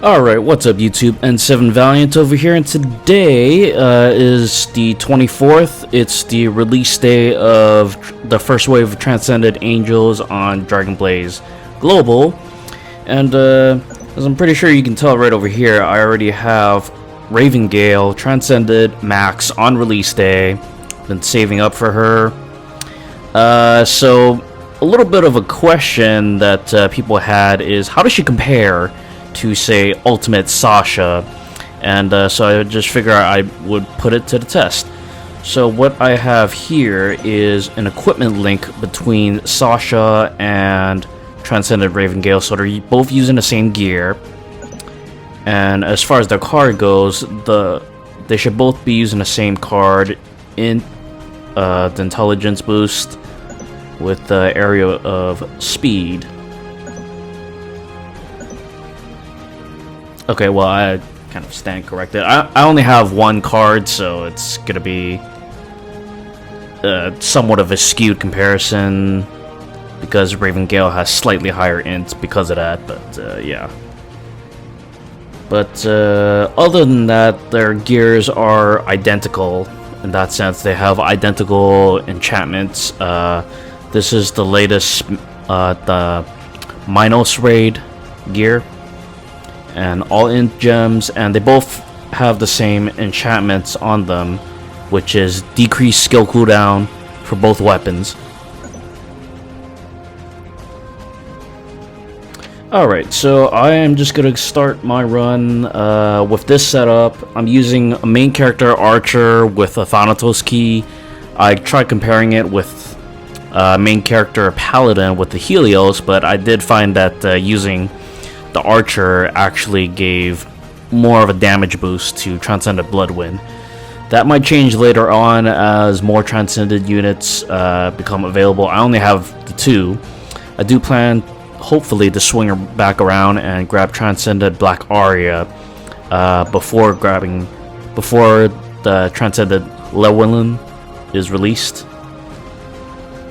Alright, what's up YouTube? N7 Valiant over here, and today is the 24th. It's the release day of the first wave of Trasncended Angels on Dragon Blaze Global. And as I'm pretty sure you can tell right over here, I already have Ravengale, Trasncended, Max on release day. Been saving up for her. So a little bit of a question that people had is, how does she compare to, say, Ultimate Sasha? And so I just figure I would put it to the test. So what I have here is an equipment link between Sasha and Trasncended Ravengale, so they're both using the same gear. And as far as their card goes, they should both be using the same card in the intelligence boost with the area of speed. Okay, well, I kind of stand corrected. I only have one card, so it's gonna be somewhat of a skewed comparison because Ravengale has slightly higher int because of that, but yeah. But other than that, their gears are identical in that sense. They have identical enchantments. This is the latest, the Minos Raid gear, and all int gems, and they both have the same enchantments on them, which is decreased skill cooldown for both weapons. Alright, so I am just gonna start my run with this setup. I'm using a main character Archer with a Thanatos key. I tried comparing it with main character Paladin with the Helios, but I did find that using the Archer actually gave more of a damage boost to Trasncended Bloodwind. That might change later on as more Trasncended units become available. I only have the two. I do plan, hopefully, to swing her back around and grab Trasncended Black Aria before the Trasncended Llewellyn is released.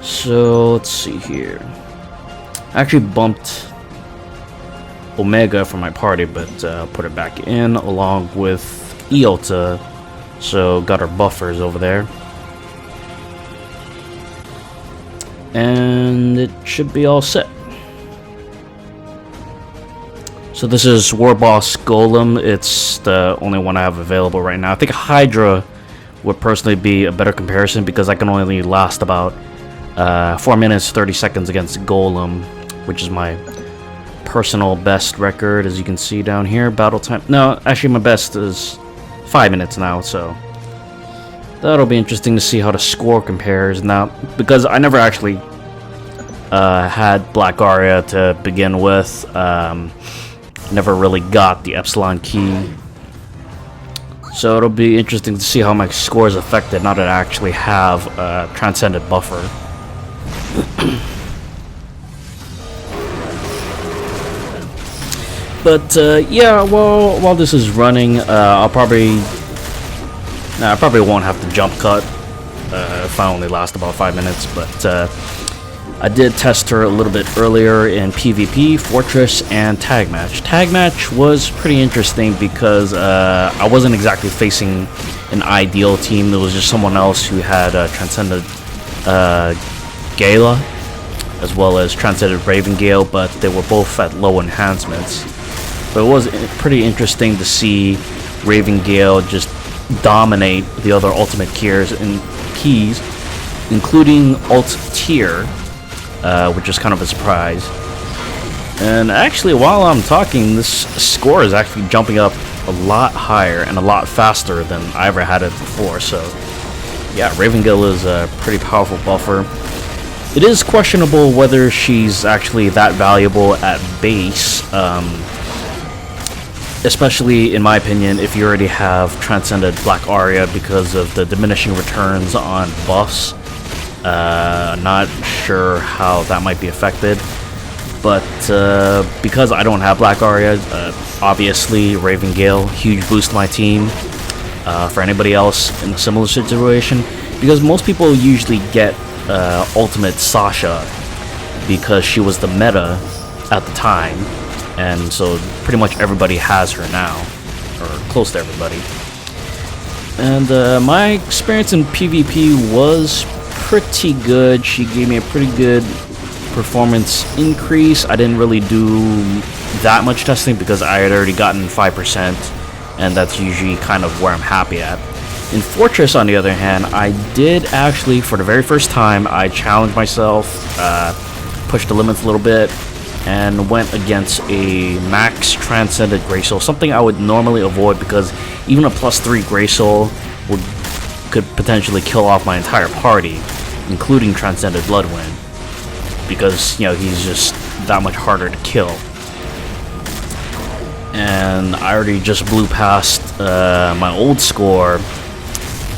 So let's see here. I actually bumped Omega for my party, but put it back in along with ULT, so got our buffers over there, and it should be all set. So this is War Boss Golem. It's the only one I have available right now. I think Hydra would personally be a better comparison because I can only last about 4 minutes 30 seconds against Golem, which is my personal best record, as you can see down here. Battle time, no, actually my best is 5 minutes now, so that'll be interesting to see how the score compares now, because I never actually had Black Aria to begin with. Never really got the Epsilon key, so it'll be interesting to see how my score is affected now that I actually have a Trasncended buffer. But yeah, well, while this is running, I probably won't have to jump cut if I only last about 5 minutes. But I did test her a little bit earlier in PvP, Fortress, and Tag Match. Tag Match was pretty interesting because I wasn't exactly facing an ideal team. There was just someone else who had Trasncended Gala as well as Trasncended Ravengale, but they were both at low enhancements. But it was pretty interesting to see Ravengale just dominate the other ultimate keys, including Ult Tier, which is kind of a surprise. And actually, while I'm talking, this score is actually jumping up a lot higher and a lot faster than I ever had it before. So yeah, Ravengale is a pretty powerful buffer. It is questionable whether she's actually that valuable at base, especially in my opinion if you already have Trasncended Black Aria because of the diminishing returns on buffs. Not sure how that might be affected, but because I don't have Black Aria, obviously Ravengale, huge boost to my team. For anybody else in a similar situation, because most people usually get Ultimate Sasha because she was the meta at the time, and so pretty much everybody has her now, or close to everybody. And my experience in PvP was pretty good. She gave me a pretty good performance increase. I didn't really do that much testing because I had already gotten 5%, and that's usually kind of where I'm happy at. In Fortress, on the other hand, I did actually, for the very first time, I challenged myself, pushed the limits a little bit, and went against a max Trasncended Grey Soul, something I would normally avoid because even a +3 Grey Soul could potentially kill off my entire party, including Trasncended Bloodwind, because, you know, he's just that much harder to kill. And I already just blew past my old score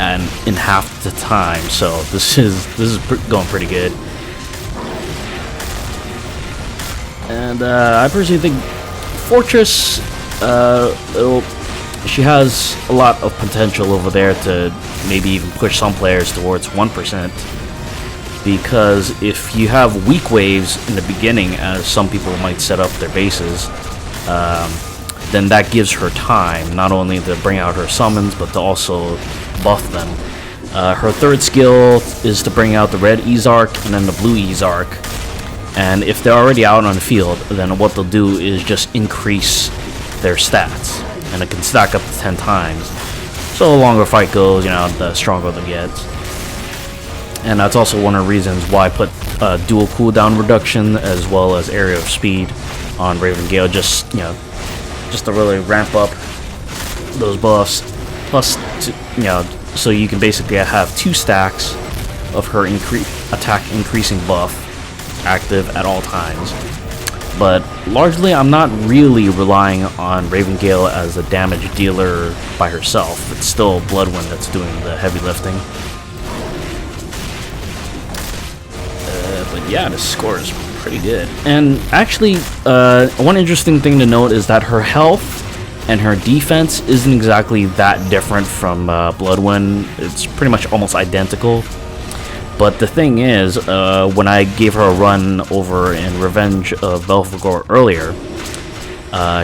and in half the time, so this is going pretty good. And I personally think Fortress, she has a lot of potential over there to maybe even push some players towards 1%, because if you have weak waves in the beginning, as some people might set up their bases, then that gives her time not only to bring out her summons but to also buff them. Her third skill is to bring out the red Ezarch and then the blue Ezarch, and if they're already out on the field, then what they'll do is just increase their stats, and it can stack up to 10 times. So the longer a fight goes, you know, the stronger they get. And that's also one of the reasons why I put dual cooldown reduction as well as area of speed on Ravengale, just, you know, just to really ramp up those buffs. Plus, you know, so you can basically have 2 stacks of her attack increasing buff active at all times. But largely, I'm not really relying on Ravengale as a damage dealer by herself. It's still Bloodwind that's doing the heavy lifting. But yeah, the score is pretty good. And actually, one interesting thing to note is that her health and her defense isn't exactly that different from Bloodwind. It's pretty much almost identical. But the thing is, when I gave her a run over in Revenge of Belphegor earlier,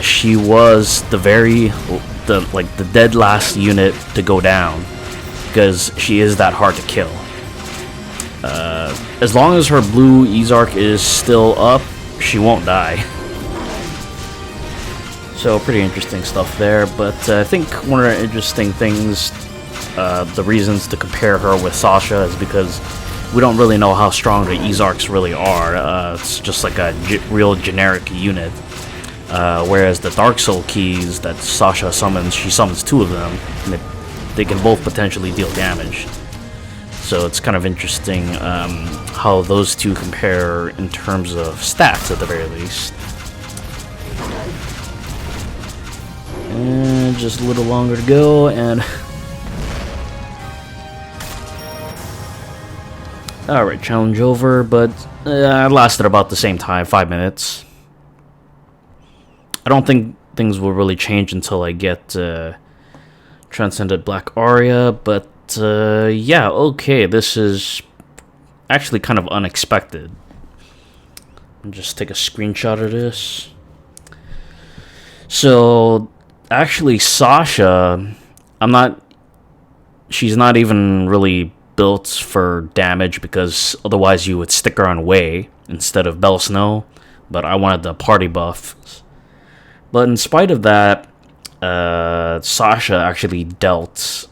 she was the dead last unit to go down, because she is that hard to kill. As long as her blue Ezarch is still up, she won't die. So pretty interesting stuff there. But I think one of the interesting things, the reasons to compare her with Sasha, is because we don't really know how strong the Ezarchs really are. It's just like a real generic unit. Whereas the Dark Soul keys that Sasha summons, she summons 2 of them, and they can both potentially deal damage. So it's kind of interesting how those two compare in terms of stats at the very least. And just a little longer to go, and alright, challenge over, but it lasted about the same time, 5 minutes. I don't think things will really change until I get Trasncended Black Aria, but yeah, okay, this is actually kind of unexpected. I'll just take a screenshot of this. So, actually, Sasha, she's not even really built for damage, because otherwise you would stick her on Way instead of Bell Snow, but I wanted the party buffs. But in spite of that, Sasha actually dealt,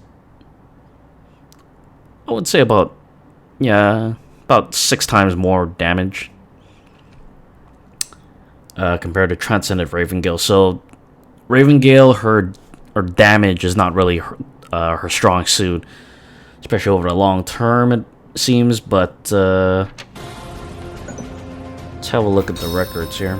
I would say about 6 times more damage compared to Trasncended Ravengale. So Ravengale, her damage is not really her strong suit, especially over the long term, it seems. But let's have a look at the records here.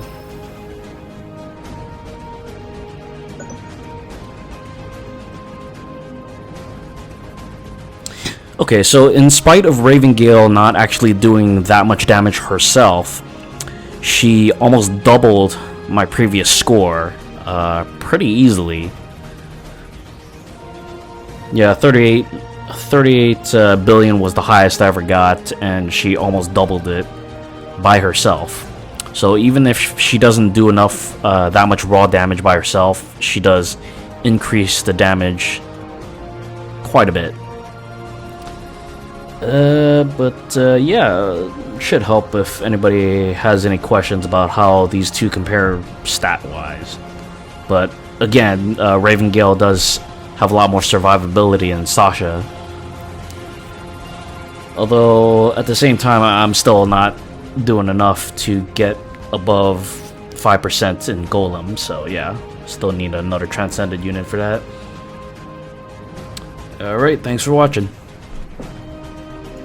Okay, so in spite of Ravengale not actually doing that much damage herself, she almost doubled my previous score pretty easily. Yeah, 38 billion was the highest I ever got, and she almost doubled it by herself. So even if she doesn't do enough, that much raw damage by herself, she does increase the damage quite a bit. Yeah, should help if anybody has any questions about how these two compare stat-wise. But again, Ravengale does have a lot more survivability than Sasha. Although, at the same time, I'm still not doing enough to get above 5% in Golem, so yeah, still need another Trasncended unit for that. Alright, thanks for watching.